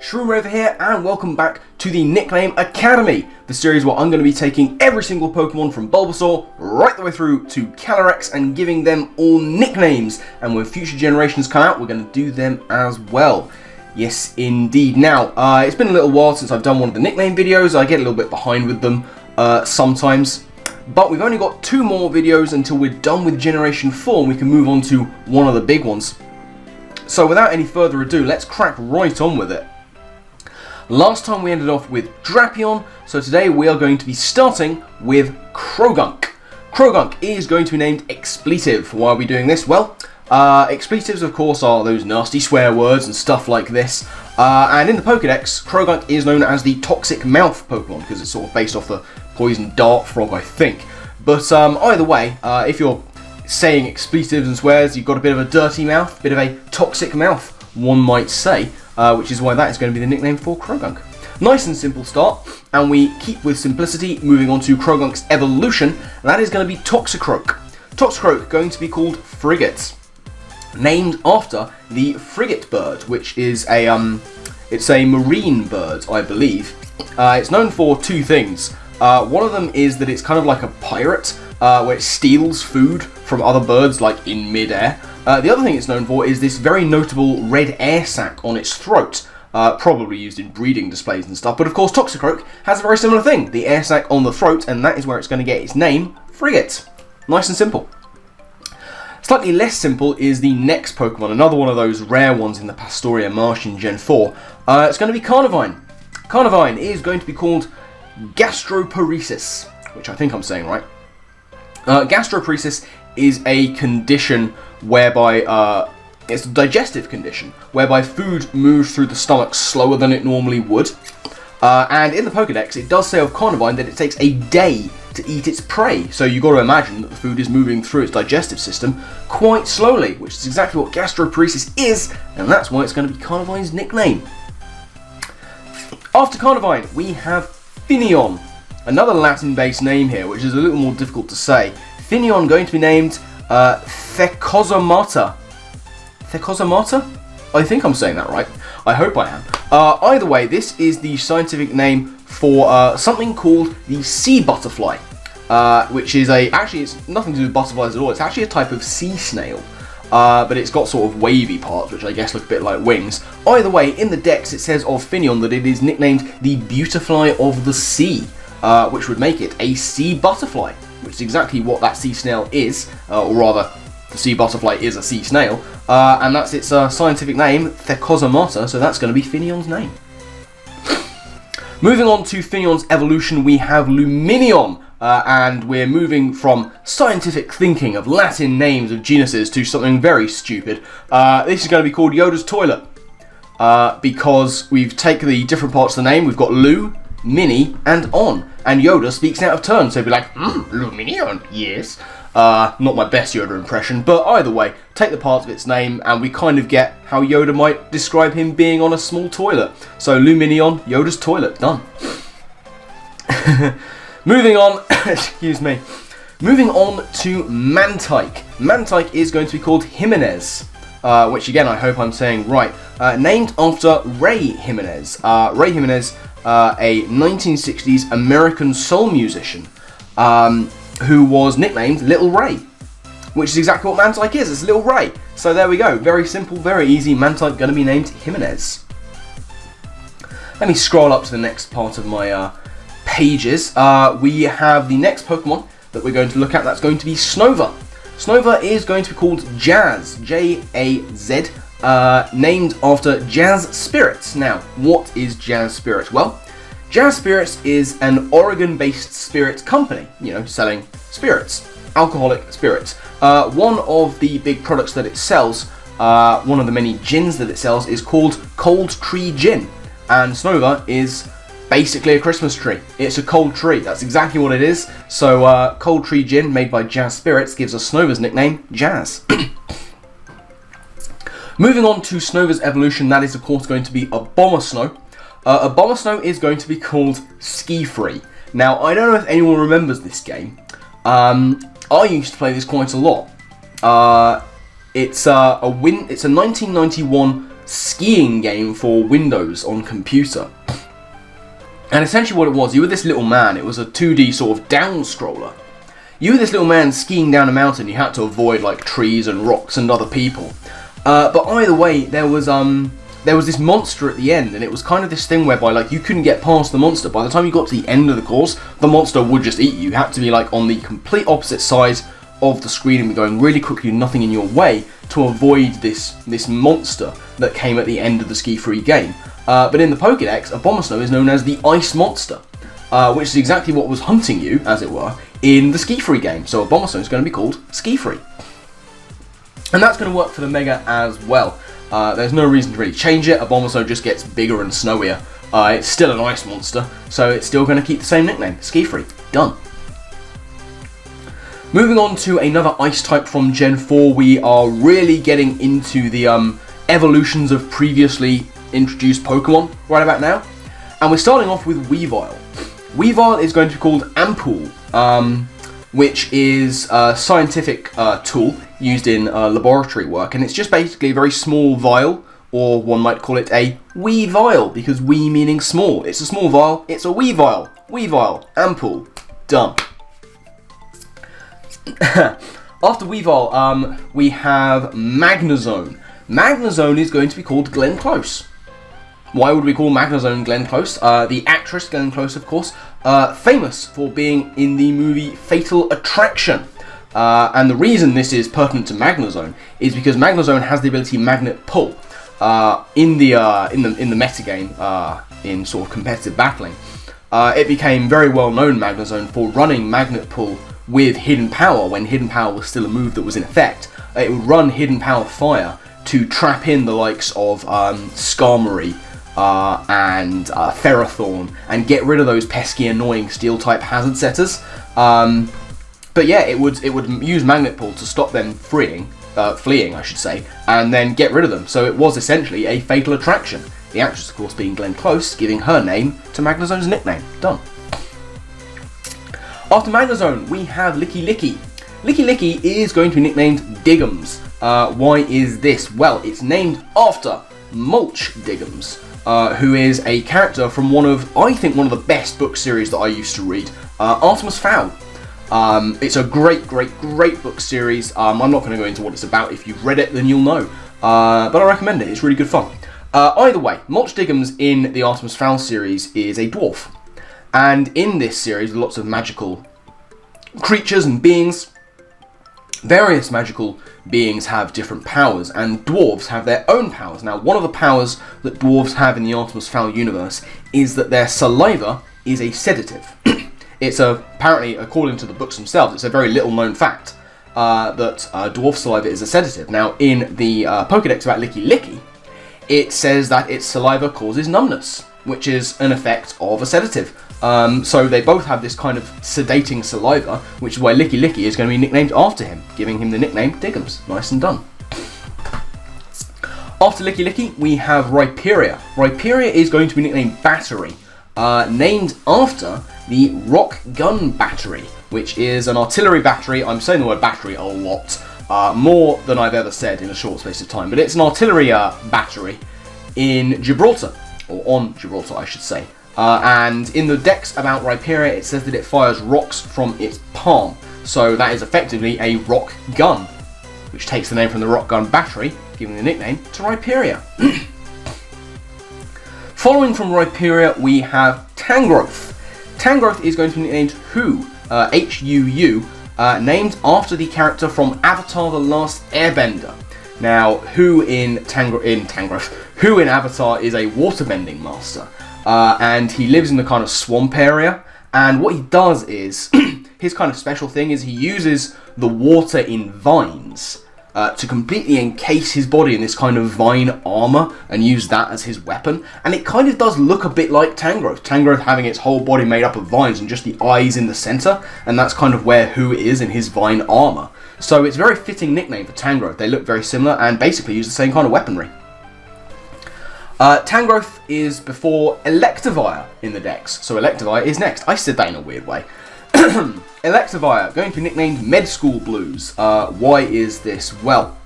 Shroomraver here, and welcome back to the Nickname Academy, the series where I'm going to be taking every single Pokemon from Bulbasaur right the way through to Calyrex and giving them all nicknames, and when future generations come out, we're going to do them as well. Yes, indeed. Now, it's been a little while since I've done one of the nickname videos. I get a little bit behind with them sometimes, but we've only got 2 more videos until we're done with Generation 4 and we can move on to one of the big ones. So without any further ado, let's crack right on with it. Last time we ended off with Drapion, so today we are going to be starting with Krogunk. Krogunk is going to be named Expletive. Why are we doing this? Well, expletives of course are those nasty swear words and stuff like this, and in the Pokédex, Krogunk is known as the Toxic Mouth Pokemon because it's sort of based off the Poison Dart Frog, I think. But either way, if you're saying expletives and swears, you've got a bit of a dirty mouth, a bit of a toxic mouth, one might say. Which is why that is going to be the nickname for Krogunk. Nice and simple start, and we keep with simplicity, moving on to Krogunk's evolution, and that is going to be Toxicroak. Toxicroak going to be called Frigate, named after the frigate bird, which is a it's a marine bird, I believe. It's known for 2 things. One of them is that it's kind of like a pirate, where it steals food from other birds, like in mid-air. The other thing it's known for is this very notable red air sac on its throat, probably used in breeding displays and stuff, but of course Toxicroak has a very similar thing, the air sac on the throat, and that is where it's going to get its name, Frigate. Nice and simple. Slightly less simple is the next Pokemon, another one of those rare ones in the Pastoria Marsh in Gen 4. It's going to be Carnivaine. Carnivaine is going to be called Gastroparesis, which I think I'm saying right. Gastroparesis is a condition whereby, it's a digestive condition, whereby food moves through the stomach slower than it normally would. And in the Pokédex, it does say of Carnivaine that it takes a day to eat its prey, so you've got to imagine that the food is moving through its digestive system quite slowly, which is exactly what gastroparesis is, and that's why it's going to be Carnivaine's nickname. After Carnivaine, we have Finneon, another Latin-based name here, which is a little more difficult to say. Finneon going to be named Thecosomata. Thecosomata? I think I'm saying that right. I hope I am. Either way, this is the scientific name for something called the sea butterfly, which is actually it's nothing to do with butterflies at all. It's actually a type of sea snail, but it's got sort of wavy parts, which I guess look a bit like wings. Either way, in the Dex it says of Finneon that it is nicknamed the Beautifly of the Sea, which would make it a sea butterfly, which is exactly what that sea snail is, or rather, the sea butterfly is a sea snail, and that's its scientific name, Thecosomata, so that's going to be Finneon's name. Moving on to Finneon's evolution, we have Lumineon, and we're moving from scientific thinking of Latin names of genuses to something very stupid. This is going to be called Yoda's Toilet, because we've taken the different parts of the name. We've got Lu, Mini, and On, and Yoda speaks out of turn, so he'd be like, Lumineon, yes. Not my best Yoda impression, but either way, take the parts of its name, and we kind of get how Yoda might describe him being on a small toilet. So Lumineon, Yoda's Toilet, done. Moving on, excuse me. Moving on to Mantike. Mantike is going to be called Jimenez, which again I hope I'm saying right. Named after Ray Jimenez. Ray Jimenez, a 1960s American soul musician, who was nicknamed Little Ray, which is exactly what Mantike is. It's Little Ray. So there we go. Very simple, very easy. Mantike going to be named Jimenez. Let me scroll up to the next part of my pages. We have the next Pokemon that we're going to look at. That's going to be Snover. Snover is going to be called Jazz, J-A-Z, named after Jazz Spirits. Now, what is Jazz Spirits? Well, Jazz Spirits is an Oregon-based spirits company, you know, selling spirits, alcoholic spirits. One of the big products that it sells, one of the many gins that it sells, is called Cold Tree Gin. And Snover is basically a Christmas tree. It's a cold tree, that's exactly what it is. So Cold Tree Gin, made by Jazz Spirits, gives us Snover's nickname, Jazz. Moving on to Snover's evolution, that is of course going to be Abomasnow. Abomasnow is going to be called Ski Free. Now, I don't know if anyone remembers this game. I used to play this quite a lot. It's a 1991 skiing game for Windows on computer. And essentially what it was, you were this little man, it was a 2D sort of down scroller. You were this little man skiing down a mountain, you had to avoid like trees and rocks and other people. But either way, there was this monster at the end, and it was kind of this thing whereby like you couldn't get past the monster. By the time you got to the end of the course, the monster would just eat you. You had to be like on the complete opposite side of the screen and be going really quickly, nothing in your way, to avoid this monster that came at the end of the ski-free game. But in the Pokédex, Abomasnow is known as the Ice Monster, which is exactly what was hunting you, as it were, in the ski-free game. So Abomasnow is going to be called ski-free. And that's going to work for the Mega as well. There's no reason to really change it. Abomasnow just gets bigger and snowier. It's still an ice monster, so it's still going to keep the same nickname, ski-free. Done. Moving on to another ice type from Gen 4, we are really getting into the evolutions of previously introduced Pokemon right about now. And we're starting off with Weavile. Weavile is going to be called Ampoule, which is a scientific tool used in laboratory work, and it's just basically a very small vial, or one might call it a wee vial, because wee meaning small. It's a small vial, it's a wee vial. Weavile, Ampoule, done. After Weavile, we have Magna Zone. Magna Zone is going to be called Glenn Close. Why would we call Magna Zone Glenn Close? The actress Glenn Close, of course, famous for being in the movie Fatal Attraction. And the reason this is pertinent to Magna Zone is because Magna Zone has the ability Magnet Pull. In the metagame, in sort of competitive battling, it became very well known, Magna Zone, for running Magnet Pull with Hidden Power when Hidden Power was still a move that was in effect. It would run Hidden Power Fire to trap in the likes of Skarmory and Ferrothorn and get rid of those pesky, annoying Steel-type hazard setters. But yeah, it would use Magnet Pull to stop them fleeing, I should say, and then get rid of them. So it was essentially a Fatal Attraction. The actress, of course, being Glenn Close, giving her name to Magna Zone's nickname. Done. After Magna Zone, we have Licky Licky. Licky Licky is going to be nicknamed Diggums. Why is this? Well, it's named after Mulch Diggums, who is a character from I think one of the best book series that I used to read, Artemis Fowl. It's a great book series. I'm not going to go into what it's about. If you've read it, then you'll know. But I recommend it. It's really good fun. Either way, Mulch Diggums in the Artemis Fowl series is a dwarf. And in this series, with lots of magical creatures and beings, various magical beings have different powers, and dwarves have their own powers. Now, one of the powers that dwarves have in the Artemis Fowl universe is that their saliva is a sedative. It's apparently, according to the books themselves, it's a very little known fact that dwarf saliva is a sedative. Now, in the Pokédex about Licky Licky, it says that its saliva causes numbness, which is an effect of a sedative. So they both have this kind of sedating saliva, which is why Licky Licky is going to be nicknamed after him, giving him the nickname Diggums. Nice and done. After Licky Licky, we have Rhyperior. Rhyperior is going to be nicknamed Battery, named after the Rock Gun Battery, which is an artillery battery. I'm saying the word battery a lot, more than I've ever said in a short space of time, but it's an artillery battery in Gibraltar, or on Gibraltar, I should say. And in the Dex about Rhyperior, it says that it fires rocks from its palm. So that is effectively a rock gun, which takes the name from the Rock Gun Battery, giving the nickname to Rhyperior. Following from Rhyperior, we have Tangrowth. Tangrowth is going to be nicknamed Huu, H-U-U, named after the character from Avatar: The Last Airbender. Now, Huu in Avatar is a waterbending master. And he lives in the kind of swamp area, and what he does is, his kind of special thing is he uses the water in vines to completely encase his body in this kind of vine armor and use that as his weapon, and it kind of does look a bit like Tangrowth. Tangrowth having its whole body made up of vines and just the eyes in the center, and that's kind of where Huu is in his vine armor. So it's a very fitting nickname for Tangrowth. They look very similar and basically use the same kind of weaponry. Tangrowth is before Electivire in the Dex, so Electivire is next. I said that in a weird way. Electivire, going to be nicknamed Med School Blues. Why is this? Well,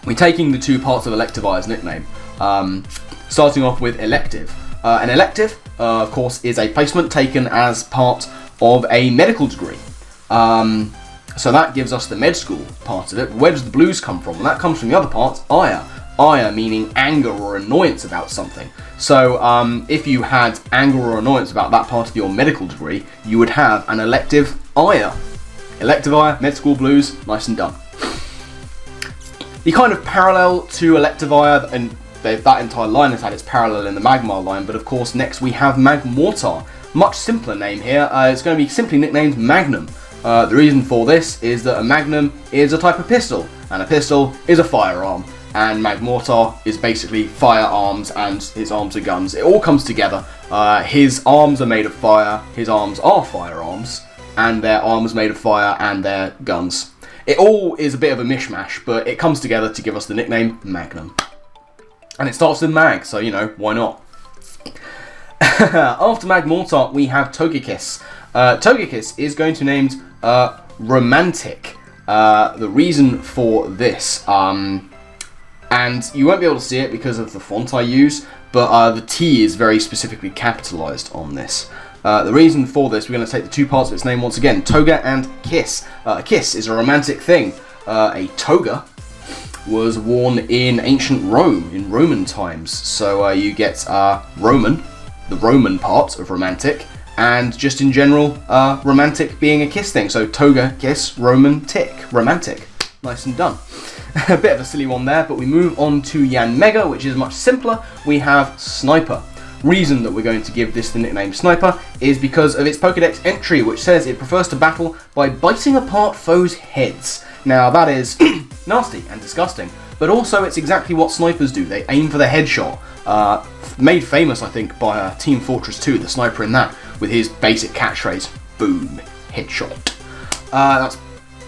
we're taking the two parts of Electivire's nickname, starting off with Elective. An elective, of course, is a placement taken as part of a medical degree. So that gives us the med school part of it. Where does the blues come from? Well, that comes from the other part, ire. Ire meaning anger or annoyance about something. So if you had anger or annoyance about that part of your medical degree, you would have an elective ire. Elective ire, med school blues, nice and done. The kind of parallel to elective ire, and that entire line has had its parallel in the Magmar line, but of course next we have Magmortar. Much simpler name here, it's going to be simply nicknamed Magnum. The reason for this is that a Magnum is a type of pistol, and a pistol is a firearm, and Magmortar is basically firearms and his arms are guns. It all comes together. His arms are made of fire, his arms are firearms, and their arms made of fire and their guns. It all is a bit of a mishmash, but it comes together to give us the nickname Magnum. And it starts with Mag, so you know, why not? After Magmortar, we have Togekiss. Togekiss is going to be named Romantic. The reason for this, and you won't be able to see it because of the font I use, but the T is very specifically capitalized on this. The reason for this, we're going to take the two parts of its name once again, Toga and Kiss. A kiss is a romantic thing. A toga was worn in ancient Rome, in Roman times. So you get Roman, the Roman part of romantic, and just in general, romantic being a kiss thing. So toga, kiss, Roman, tick, romantic. Nice and done. A bit of a silly one there, but we move on to Yanmega, which is much simpler. We have Sniper. Reason that we're going to give this the nickname Sniper is because of its Pokédex entry, which says it prefers to battle by biting apart foes' heads. Now that is nasty and disgusting, but also it's exactly what snipers do. They aim for the headshot. Made famous, I think, by Team Fortress 2, the sniper in that, with his basic catchphrase, boom, headshot. That's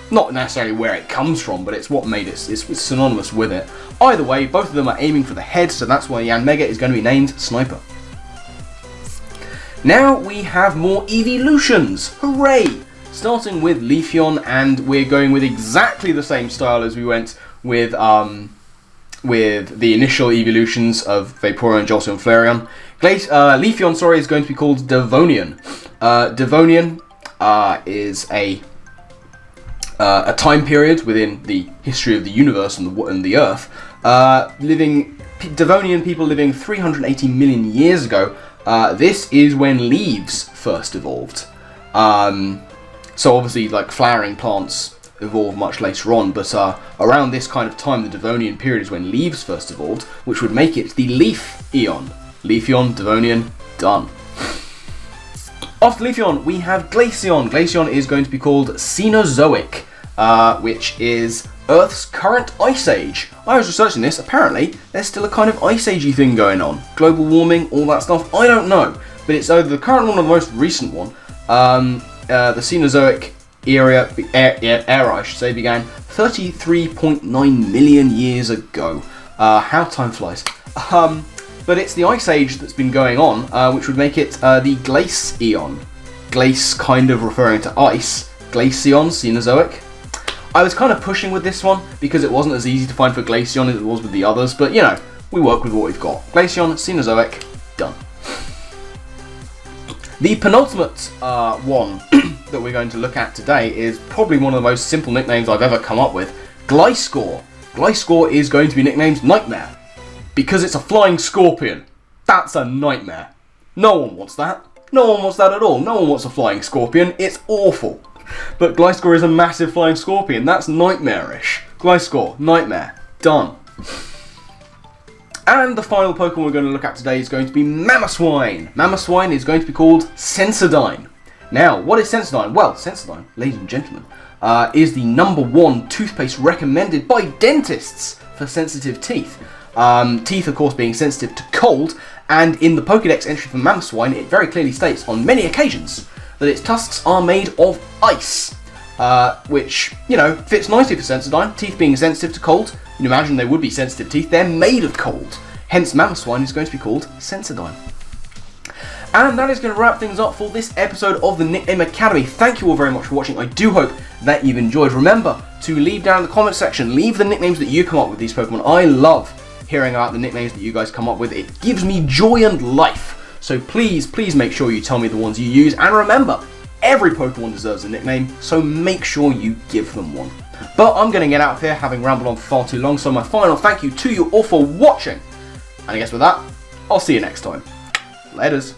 not necessarily where it comes from, but it's what made it, it's synonymous with it. Either way, both of them are aiming for the head, so that's why Yanmega is going to be named Sniper. Now we have more evolutions, hooray! Starting with Leafeon, and we're going with exactly the same style as we went with the initial evolutions of Vaporeon, Jolteon, Flareon. Leafeon, is going to be called Devonian. Devonian is a time period within the history of the universe and the Earth. Devonian people living 380 million years ago. This is when leaves first evolved. So obviously, like flowering plants evolve much later on, but around this kind of time, the Devonian period is when leaves first evolved, which would make it the Leafeon. Leafeon, Devonian, done. After Leafeon, we have Glaceon. Glaceon is going to be called Cenozoic, which is Earth's current ice age. I was researching this, apparently there's still a kind of ice agey thing going on. Global warming, all that stuff, I don't know. But it's either the current one or the most recent one. The Cenozoic era, I should say, began 33.9 million years ago. How time flies. But it's the ice age that's been going on, which would make it the Glaceon. Glace kind of referring to ice. Glaceon, Cenozoic. I was kind of pushing with this one because it wasn't as easy to find for Glaceon as it was with the others, but you know, we work with what we've got. Glaceon, Cenozoic, done. The penultimate one that we're going to look at today is probably one of the most simple nicknames I've ever come up with. Gliscor. Gliscor is going to be nicknamed Nightmare because it's a flying scorpion. That's a nightmare. No one wants that. No one wants that at all. No one wants a flying scorpion. It's awful. But Gliscor is a massive flying scorpion. That's nightmarish. Gliscor, Nightmare, done. And the final Pokemon we're going to look at today is going to be Mamoswine. Mamoswine is going to be called Sensodyne. Now, what is Sensodyne? Well, Sensodyne, ladies and gentlemen, is the #1 toothpaste recommended by dentists for sensitive teeth. Teeth, of course, being sensitive to cold, and in the Pokédex entry for Mamoswine, it very clearly states on many occasions that its tusks are made of ice, which, you know, fits nicely for Sensodyne. Teeth being sensitive to cold, you'd imagine they would be sensitive teeth, they're made of cold. Hence, Mamoswine is going to be called Sensodyne. And that is going to wrap things up for this episode of the Nickname Academy. Thank you all very much for watching. I do hope that you've enjoyed. Remember, to leave down in the comment section. Leave the nicknames that you come up with these Pokemon. I love hearing about the nicknames that you guys come up with. It gives me joy and life. So please, please make sure you tell me the ones you use. And remember, every Pokemon deserves a nickname, so make sure you give them one. But I'm going to get out of here, having rambled on for far too long, so my final thank you to you all for watching. And I guess with that, I'll see you next time. Laters.